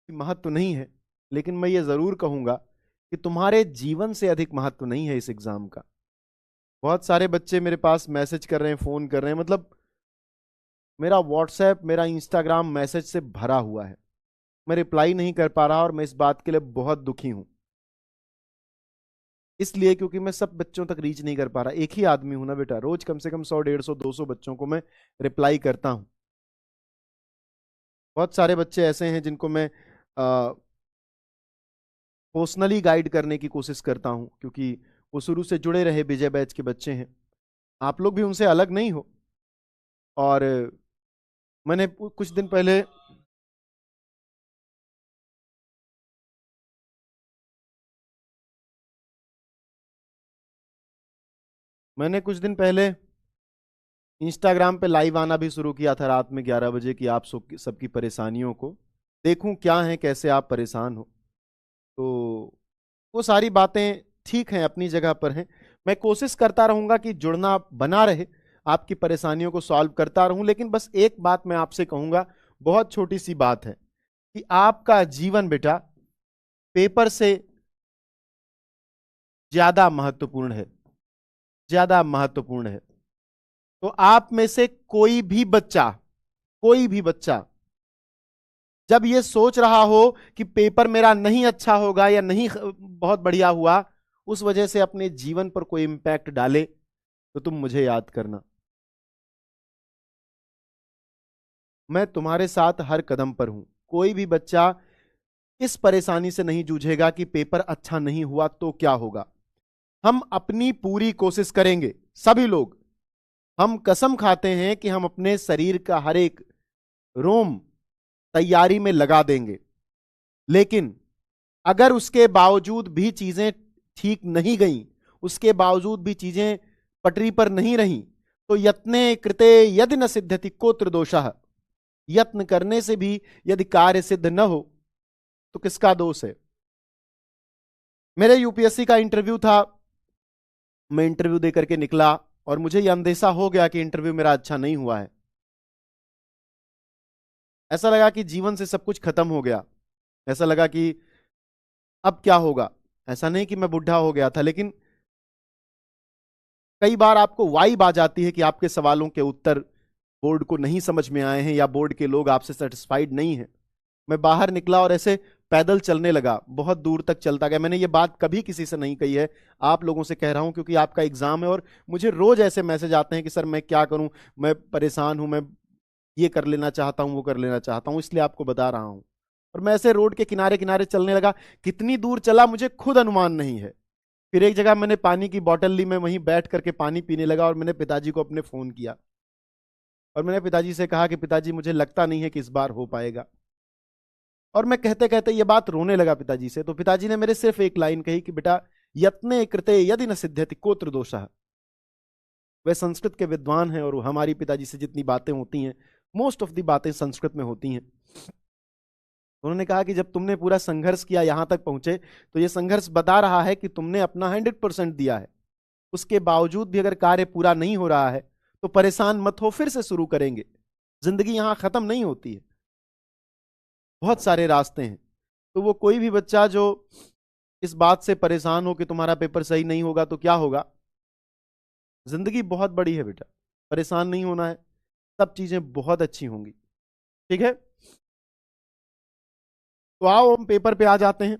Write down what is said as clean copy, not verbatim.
महत्व नहीं है, लेकिन मैं ये जरूर कहूंगा कि तुम्हारे जीवन से अधिक महत्व नहीं है इस एग्जाम का। बहुत सारे बच्चे मेरे पास मैसेज कर रहे हैं, फोन कर रहे हैं, मतलब मेरा व्हाट्सएप, मेरा इंस्टाग्राम मैसेज से भरा हुआ है। मैं रिप्लाई नहीं कर पा रहा और मैं इस बात के लिए बहुत दुखी हूं। इसलिए क्योंकि मैं सब बच्चों तक रीच नहीं कर पा रहा। एक ही आदमी हूं ना बेटा, रोज कम से कम 100, 150, 200 बच्चों को मैं रिप्लाई करता हूं। बहुत सारे बच्चे ऐसे हैं जिनको मैं पर्सनली गाइड करने की कोशिश करता हूं, क्योंकि वो शुरू से जुड़े रहे विजय बैच के बच्चे हैं। आप लोग भी उनसे अलग नहीं हो। और मैंने कुछ दिन पहले मैंने कुछ दिन पहले इंस्टाग्राम पे लाइव आना भी शुरू किया था रात में 11 बजे, कि आप सबकी परेशानियों को देखूं क्या है, कैसे आप परेशान हो। तो वो सारी बातें ठीक हैं, अपनी जगह पर हैं। मैं कोशिश करता रहूंगा कि जुड़ना बना रहे, आपकी परेशानियों को सॉल्व करता रहूं। लेकिन बस एक बात मैं आपसे कहूंगा, बहुत छोटी सी बात है, कि आपका जीवन बेटा पेपर से ज्यादा महत्वपूर्ण है, ज्यादा महत्वपूर्ण है। तो आप में से कोई भी बच्चा जब ये सोच रहा हो कि पेपर मेरा नहीं अच्छा होगा या नहीं बहुत बढ़िया हुआ, उस वजह से अपने जीवन पर कोई इंपैक्ट डाले, तो तुम मुझे याद करना। मैं तुम्हारे साथ हर कदम पर हूं। कोई भी बच्चा इस परेशानी से नहीं जूझेगा कि पेपर अच्छा नहीं हुआ तो क्या होगा। हम अपनी पूरी कोशिश करेंगे, सभी लोग। हम कसम खाते हैं कि हम अपने शरीर का हर एक रोम तैयारी में लगा देंगे। लेकिन अगर उसके बावजूद भी चीजें ठीक नहीं गई, उसके बावजूद भी चीजें पटरी पर नहीं रही, तो यत्ने कृते यदि न सिद्ध्यति कोत्र दोषः। यत्न करने से भी यदि कार्य सिद्ध न हो तो किसका दोष है। मेरे यूपीएससी का इंटरव्यू था, मैं इंटरव्यू देकर के निकला और मुझे यह अंदेशा हो गया कि इंटरव्यू मेरा अच्छा नहीं हुआ है। ऐसा लगा कि जीवन से सब कुछ खत्म हो गया। ऐसा लगा कि अब क्या होगा। ऐसा नहीं कि मैं बुढ़ा हो गया था, लेकिन कई बार आपको वाइब आ जाती है कि आपके सवालों के उत्तर बोर्ड को नहीं समझ में आए हैं, या बोर्ड के लोग आपसे सेटिस्फाइड नहीं हैं। मैं बाहर निकला और ऐसे पैदल चलने लगा, बहुत दूर तक चलता गया। मैंने ये बात कभी किसी से नहीं कही है, आप लोगों से कह रहा हूं, क्योंकि आपका एग्जाम है और मुझे रोज ऐसे मैसेज आते हैं कि सर मैं क्या करूं, मैं परेशान हूं, मैं ये कर लेना चाहता हूं, वो कर लेना चाहता हूं, इसलिए आपको बता रहा हूं। और मैं ऐसे रोड के किनारे किनारे चलने लगा। कितनी दूर चला मुझे खुद अनुमान नहीं है। फिर एक जगह मैंने पानी की बोतल ली, मैं वहीं बैठ करके पानी पीने लगा और मैंने पिताजी को अपने फोन किया और मैंने पिताजी से कहा कि पिताजी मुझे लगता नहीं है कि इस बार हो पाएगा। और मैं कहते कहते ये बात रोने लगा पिताजी से। तो पिताजी ने मेरे सिर्फ एक लाइन कही कि बेटा, यत्ने कृते यदि न सिद्ध्यति कोत्र दोषः। वे संस्कृत के विद्वान हैं और हमारी पिताजी से जितनी बातें होती हैं, मोस्ट ऑफ दी बातें संस्कृत में होती हैं। उन्होंने कहा कि जब तुमने पूरा संघर्ष किया यहां तक पहुंचे, तो ये संघर्ष बता रहा है कि तुमने अपना 100% दिया है। उसके बावजूद भी अगर कार्य पूरा नहीं हो रहा है तो परेशान मत हो, फिर से शुरू करेंगे। जिंदगी यहां खत्म नहीं होती है, बहुत सारे रास्ते हैं। तो वो कोई भी बच्चा जो इस बात से परेशान हो कि तुम्हारा पेपर सही नहीं होगा तो क्या होगा, जिंदगी बहुत बड़ी है बेटा, परेशान नहीं होना है, सब चीजें बहुत अच्छी होंगी। ठीक है, तो आओ हम पेपर पे आ जाते हैं।